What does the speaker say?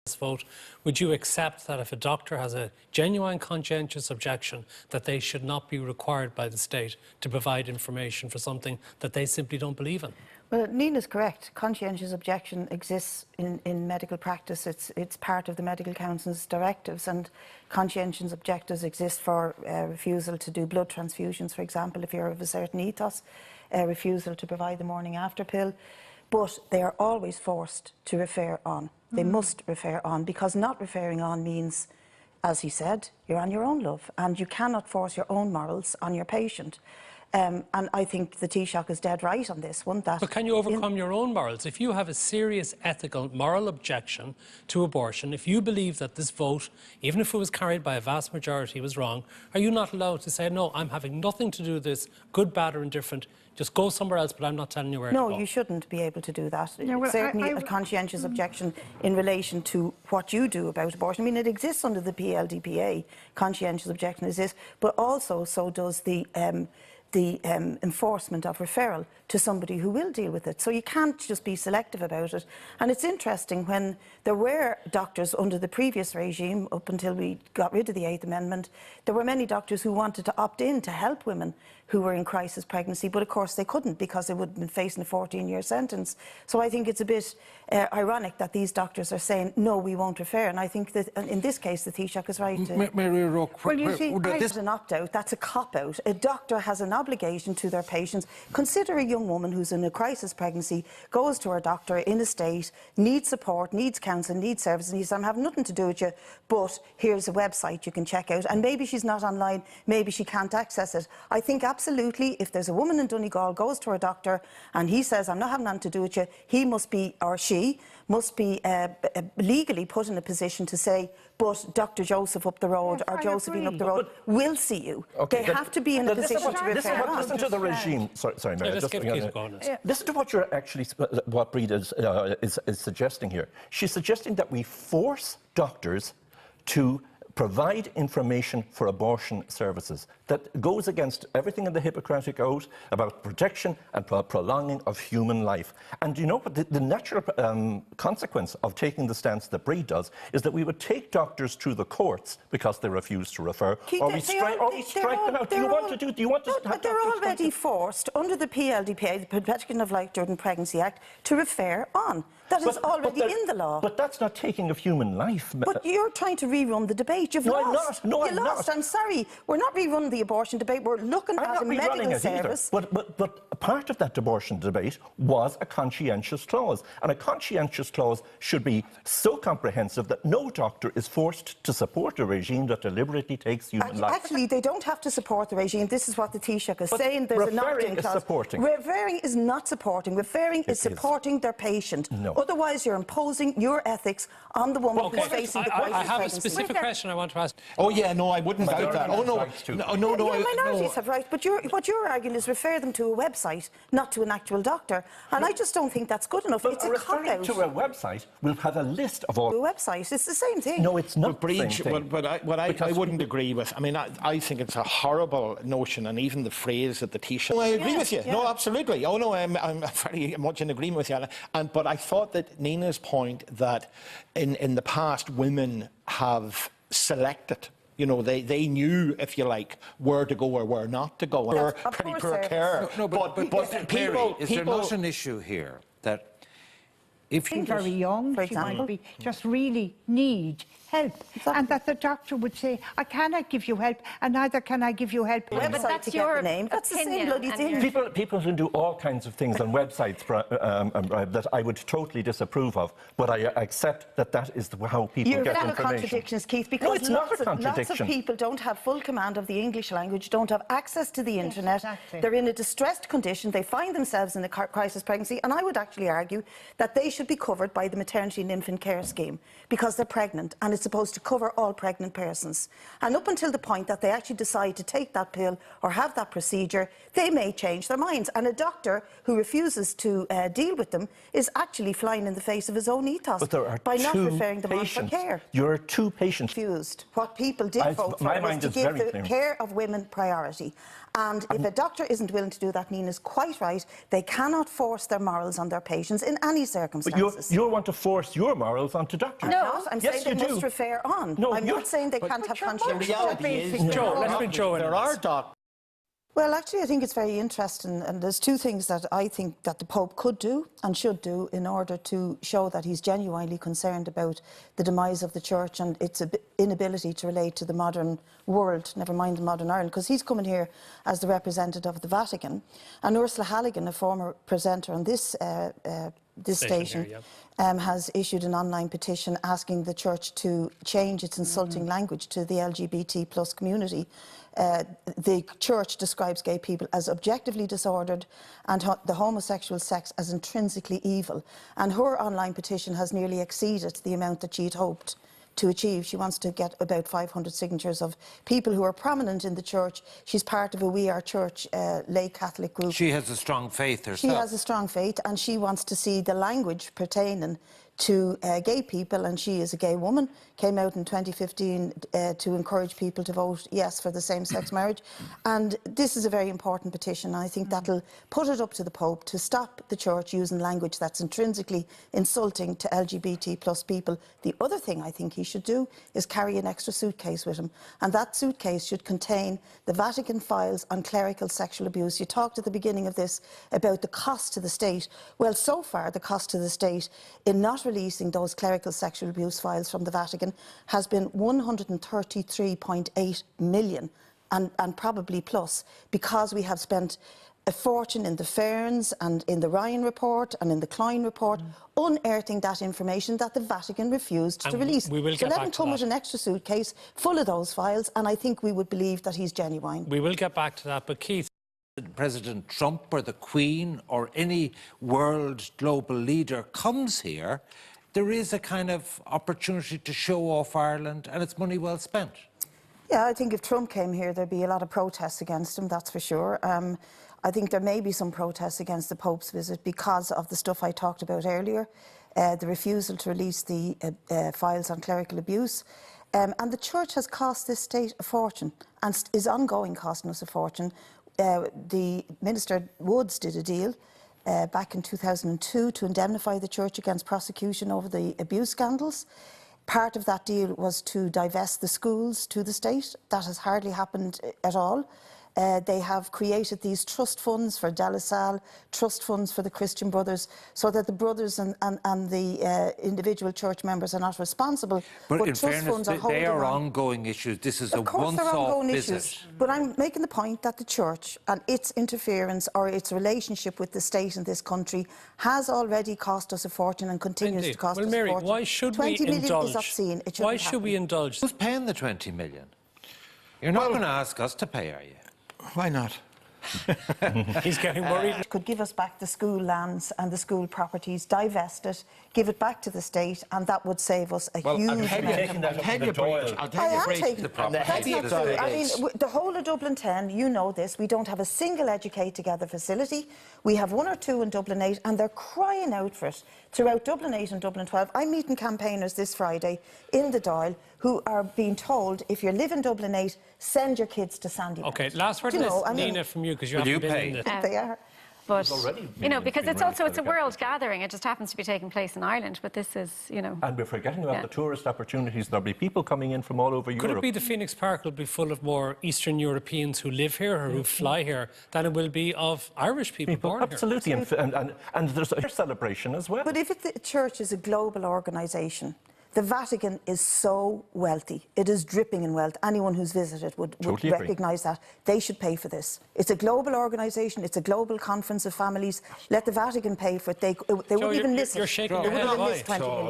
this vote, would you accept that if a doctor has a genuine conscientious objection, that they should not be required by the state to provide information for something that they simply don't believe in? Well, Nina's correct. Conscientious objection exists in medical practice. It's part of the Medical Council's directives, and conscientious objectors exist for refusal to do blood transfusions, for example, if you're of a certain ethos, refusal to provide the morning after pill. But they are always forced to refer on. They must refer on, because not referring on means, as he said, you're on your own, love, and you cannot force your own morals on your patient. And I think the Taoiseach is dead right on this one. But can you overcome your own morals? If you have a serious ethical, moral objection to abortion, if you believe that this vote, even if it was carried by a vast majority, was wrong, are you not allowed to say, no, I'm having nothing to do with this, good, bad or indifferent, just go somewhere else, but I'm not telling you where to go? No, you shouldn't be able to do that. Yeah, well, certainly a conscientious objection in relation to what you do about abortion. I mean, it exists under the PLDPA, conscientious objection exists, but also so does the enforcement of referral to somebody who will deal with it. So you can't just be selective about it. And it's interesting, when there were doctors under the previous regime, up until we got rid of the 8th Amendment, there were many doctors who wanted to opt in to help women who were in crisis pregnancy, but of course they couldn't, because they would have been facing a 14-year sentence. So I think it's a bit ironic that these doctors are saying, no, we won't refer. And I think that in this case the Taoiseach is right. Mary O'Rourke, well, you see, this is an opt-out. That's a cop-out. A doctor has an obligation to their patients. Consider a young woman who's in a crisis pregnancy, goes to her doctor in a state, needs support, needs counselling, needs services, and he says, I'm having nothing to do with you, but here's a website you can check out. And maybe she's not online, maybe she can't access it. I think absolutely, if there's a woman in Donegal goes to her doctor and he says, I'm not having nothing to do with you, he must be, or she must be legally put in a position to say, but Dr. Joseph up the road, or Josephine up the road will see you. Okay, they have to be in a position to refer on. Listen to the regime. Sorry, Mary. Listen to what you're actually, what Brid is suggesting here. She's suggesting that we force doctors to provide information for abortion services. That goes against everything in the Hippocratic Oath about protection and prolonging of human life. And you know what? The natural consequence of taking the stance that Brid does is that we would take doctors to the courts because they refuse to refer, or we strike them out. Do you want to But they're already forced, under the PLDPA, the Protection of Life During Pregnancy Act, to refer on. That is already in the law. But that's not taking of human life. But you're trying to rerun the debate. You've lost. No, I'm not. I'm sorry. We're not rerunning the abortion debate. We're looking at a medical service. But part of that abortion debate was a conscientious clause. And a conscientious clause should be so comprehensive that no doctor is forced to support a regime that deliberately takes human life. Actually, they don't have to support the regime. This is what the Taoiseach is saying. There's an opt-in clause. Referring is not supporting. Referring is supporting their patient. No. Otherwise, you're imposing your ethics on the woman who's facing the crisis. I have a specific question I want to ask. Oh yeah, no, I wouldn't doubt that. Oh no, minorities have rights, but what you're arguing is refer them to a website, not to an actual doctor. And I just don't think that's good enough. It's a cop-out. To a website, we'll have a list of all. A website, it's the same thing. No, it's not the same thing. But I wouldn't agree with. I mean, I think it's a horrible notion, and even the phrase that the Taoiseach. I agree with you. Yeah. No, absolutely. Oh no, I'm very much in agreement with you. But I thought that Nina's point that in the past women have selected. You know, they knew, if you like, where to go or where not to go. Or pretty poor care. No, but people, is there not an issue here that if she's very young, she might be just really need help, and that the doctor would say, I cannot give you help, and neither can I give you help. Yeah, but that's your name. That's the same bloody thing. People can do all kinds of things on websites that I would totally disapprove of, but I accept that is how people get information. You're contradictions, Keith, because no, it's not a contradiction. Lots of people don't have full command of the English language, don't have access to the internet. Exactly. They're in a distressed condition. They find themselves in a crisis pregnancy, and I would actually argue that they should be covered by the maternity and infant care scheme because they're pregnant, and it's supposed to cover all pregnant persons. And up until the point that they actually decide to take that pill or have that procedure, they may change their minds. And a doctor who refuses to deal with them is actually flying in the face of his own ethos by not referring them on for care. You're two patients. Confused. What people did vote for was to give the care of women priority. And if a doctor isn't willing to do that, Nina's quite right. They cannot force their morals on their patients in any circumstance. circumstances. You want to force your morals onto doctors. No, I'm yes, saying they must refer on. No, I'm not saying they can't have conscience. Joe, let's bring Joe in. There are doctors. Well, actually, I think it's very interesting, and there's two things that I think that the Pope could do and should do in order to show that he's genuinely concerned about the demise of the Church and its inability to relate to the modern world, never mind the modern Ireland, because he's coming here as the representative of the Vatican. And Ursula Halligan, a former presenter on this station, here, yeah. has issued an online petition asking the Church to change its insulting language to the LGBT plus community. The Church describes gay people as objectively disordered and the homosexual sex as intrinsically evil. And her online petition has nearly exceeded the amount that she'd hoped to achieve. She wants to get about 500 signatures of people who are prominent in the Church. She's part of a We Are Church lay Catholic group. She has a strong faith herself. She has a strong faith, and she wants to see the language pertaining to gay people, and she is a gay woman, came out in 2015 to encourage people to vote yes for the same-sex marriage. And this is a very important petition. I think that'll put it up to the Pope to stop the Church using language that's intrinsically insulting to LGBT plus people. The other thing I think he should do is carry an extra suitcase with him, and that suitcase should contain the Vatican files on clerical sexual abuse. You talked at the beginning of this about the cost to the state. Well, so far the cost to the state in not releasing those clerical sexual abuse files from the Vatican has been 133.8 million and probably plus, because we have spent a fortune in the Ferns and in the Ryan report and in the Klein report unearthing that information that the Vatican refused to release. We will so get let back him to come that. with an extra suitcase full of those files, and I think we would believe that he's genuine. We will get back to that, but Keith, President Trump or the Queen or any world global leader comes here, there is a kind of opportunity to show off Ireland, and it's money well spent. Yeah, I think if Trump came here, there'd be a lot of protests against him, that's for sure. I think there may be some protests against the Pope's visit because of the stuff I talked about earlier, the refusal to release the files on clerical abuse. And the Church has cost this state a fortune and is ongoing costing us a fortune. The Minister Woods did a deal back in 2002 to indemnify the Church against prosecution over the abuse scandals. Part of that deal was to divest the schools to the state. That has hardly happened at all. They have created these trust funds for De La Salle, trust funds for the Christian Brothers, so that the brothers and the individual church members are not responsible. But in trust fairness, funds are they are on. ongoing issues. This is a Of course they're once-off ongoing visit. issues, but I'm making the point that the Church and its interference or its relationship with the state in this country has already cost us a fortune and continues to cost us Mary, a fortune. why should 20 we million indulge? is obscene. It Why shouldn't should happen. we indulge? Who's paying the 20 million? You're not going to ask us to pay, are you? Why not? He's getting worried. Could give us back the school lands and the school properties, divest it, give it back to the state, and that would save us a huge amount. I'll tell you, The whole of Dublin 10, you know this, we don't have a single Educate Together facility. We have one or two in Dublin 8, and they're crying out for it throughout Dublin 8 and Dublin 12. I'm meeting campaigners this Friday in the Dáil who are being told, if you live in Dublin 8, send your kids to Sandybank. OK, last word, Nina, from you, because you haven't been in it. They are. But, you know, because it's a world gathering. It just happens to be taking place in Ireland, but this is, you know... And we're forgetting about the tourist opportunities. There'll be people coming in from all over Europe. Could it be the Phoenix Park will be full of more Eastern Europeans who live here or who fly here than it will be of Irish people born absolutely. here? Absolutely, and there's a celebration as well. But if the Church is a global organisation, the Vatican is so wealthy. It is dripping in wealth. Anyone who's visited would recognise that. They should pay for this. It's a global organisation. It's a global conference of families. Let the Vatican pay for it. They wouldn't even miss it. You're shaking They your head. wouldn't even miss 20 million.